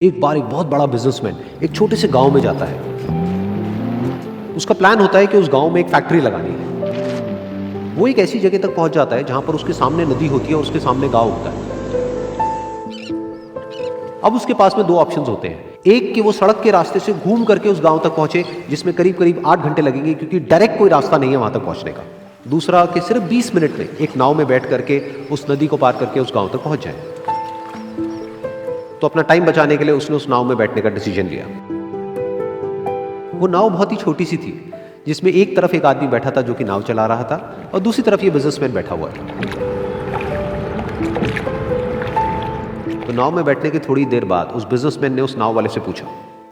एक बार एक बहुत बड़ा बिजनेसमैन एक छोटे से गांव में जाता है। उसका प्लान होता है कि उस गांव में एक फैक्ट्री लगानी है। वो एक ऐसी जगह तक पहुंच जाता है जहां पर उसके सामने नदी होती है और उसके सामने गांव होता है। अब उसके पास में दो ऑप्शंस होते हैं। एक कि वो सड़क के रास्ते से घूम करके उस गांव तक पहुंचे, जिसमें करीब करीब 8 घंटे लगेंगे, क्योंकि डायरेक्ट कोई रास्ता नहीं है वहां तक पहुंचने का। दूसरा कि सिर्फ 20 मिनट में एक नाव में बैठ करके उस नदी को पार करके उस गांव तक पहुंच जाए। तो अपना टाइम बचाने के लिए उसने उस नाव में बैठने का डिसीजन लिया। वो नाव बहुत ही छोटी सी थी, जिसमें एक तरफ एक आदमी बैठा था जो कि नाव चला रहा था, और दूसरी तरफ ये बिजनेसमैन बैठा हुआ था। तो नाव में बैठने की थोड़ी देर बाद उस बिजनेसमैन ने उस नाव वाले से पूछा,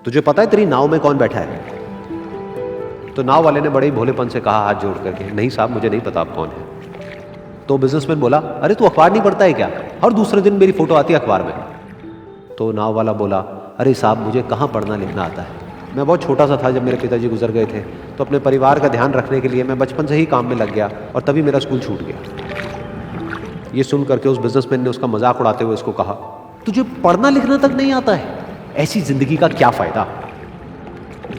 तुझे पता है तेरी नाव में कौन बैठा है? तो नाव वाले ने बड़े ही भोलेपन से कहा, हाथ जोड़ करके, नहीं साहब, मुझे नहीं पता आप कौन है। तो बिजनेसमैन बोला, अरे तू अखबार नहीं पढ़ता है क्या? हर दूसरे दिन मेरी फोटो आती है अखबार में। तो नाव वाला बोला, अरे साहब, मुझे कहाँ पढ़ना लिखना आता है। मैं बहुत छोटा सा था जब मेरे पिताजी गुजर गए थे, तो अपने परिवार का ध्यान रखने के लिए मैं बचपन से ही काम में लग गया और तभी मेरा स्कूल छूट गया। ये सुन करके उस बिजनेसमैन ने उसका मजाक उड़ाते हुए इसको कहा, तुझे पढ़ना लिखना तक नहीं आता है, ऐसी जिंदगी का क्या फायदा?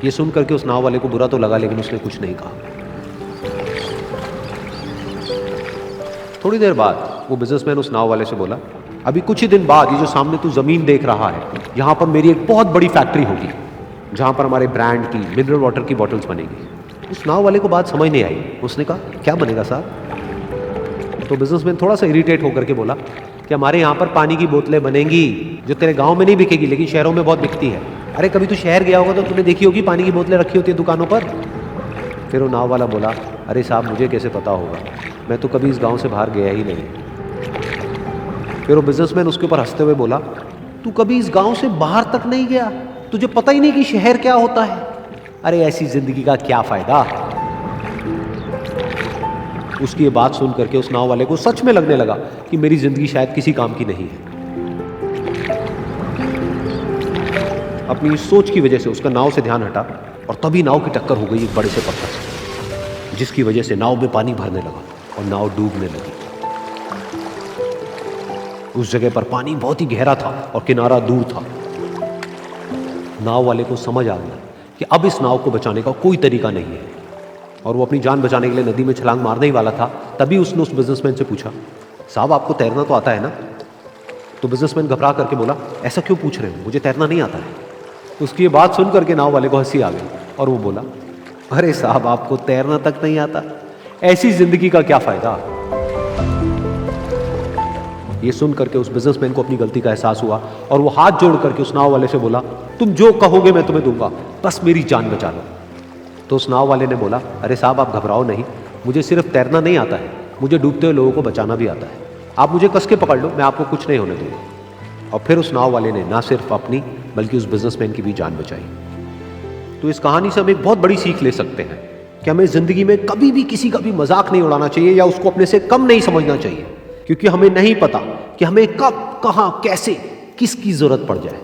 ये सुन करके उस नाव वाले को बुरा तो लगा, लेकिन उसने कुछ नहीं कहा। थोड़ी देर बाद वो बिजनेसमैन उस नाव वाले से बोला, अभी कुछ ही दिन बाद ये जो सामने तू जमीन देख रहा है, यहाँ पर मेरी एक बहुत बड़ी फैक्ट्री होगी, जहाँ पर हमारे ब्रांड की मिनरल वाटर की बॉटल्स बनेगी। उस नाव वाले को बात समझ नहीं आई। उसने कहा, क्या बनेगा साहब? तो बिजनेसमैन थोड़ा सा इरिटेट होकर के बोला कि हमारे यहाँ पर पानी की बोतलें बनेंगी, जो तेरे गाँव में नहीं बिकेगी लेकिन शहरों में बहुत बिकती है। अरे कभी तू शहर गया होगा तो तूने देखी होगी पानी की बोतलें रखी होती है दुकानों पर। फिर वो नाव वाला बोला, अरे साहब, मुझे कैसे पता होगा, मैं तो कभी इस गाँव से बाहर गया ही नहीं। फिर वो बिजनेसमैन उसके ऊपर हंसते हुए बोला, तू कभी इस गांव से बाहर तक नहीं गया, तुझे पता ही नहीं कि शहर क्या होता है? अरे ऐसी जिंदगी का क्या फायदा? उसकी ये बात सुन करके उस नाव वाले को सच में लगने लगा कि मेरी जिंदगी शायद किसी काम की नहीं है। अपनी इस सोच की वजह से उसका नाव से ध्यान हटा और तभी नाव की टक्कर हो गई एक बड़े से पत्थर से, जिसकी वजह से नाव में पानी भरने लगा और नाव डूबने लगी। उस जगह पर पानी बहुत ही गहरा था और किनारा दूर था। नाव वाले को समझ आ गया कि अब इस नाव को बचाने का कोई तरीका नहीं है, और वो अपनी जान बचाने के लिए नदी में छलांग मारने ही वाला था। तभी उसने उस बिजनेसमैन से पूछा, साहब, आपको तैरना तो आता है ना? तो बिजनेसमैन घबरा करके बोला, ऐसा क्यों पूछ रहे हो, मुझे तैरना नहीं आता है। उसकी ये बात सुन करके नाव वाले को हंसी आ गई और वो बोला, अरे साहब, आपको तैरना तक नहीं आता, ऐसी जिंदगी का क्या फायदा? ये सुन करके उस बिजनेसमैन को अपनी गलती का एहसास हुआ और वो हाथ जोड़ करके उस नाव वाले से बोला, तुम जो कहोगे मैं तुम्हें दूंगा, बस मेरी जान बचा लो। तो उस नाव वाले ने बोला, अरे साहब, आप घबराओ नहीं, मुझे सिर्फ तैरना नहीं आता है, मुझे डूबते हुए लोगों को बचाना भी आता है। आप मुझे कस के पकड़ लो, मैं आपको कुछ नहीं होने दूंगा। और फिर उस नाव वाले ने ना सिर्फ अपनी बल्कि उस बिजनेसमैन की भी जान बचाई। तो इस कहानी से हम एक बहुत बड़ी सीख ले सकते हैं कि हमें जिंदगी में कभी भी किसी का भी मजाक नहीं उड़ाना चाहिए या उसको अपने से कम नहीं समझना चाहिए, क्योंकि हमें नहीं पता कि हमें कब, कहां, कैसे, किसकी जरूरत पड़ जाए।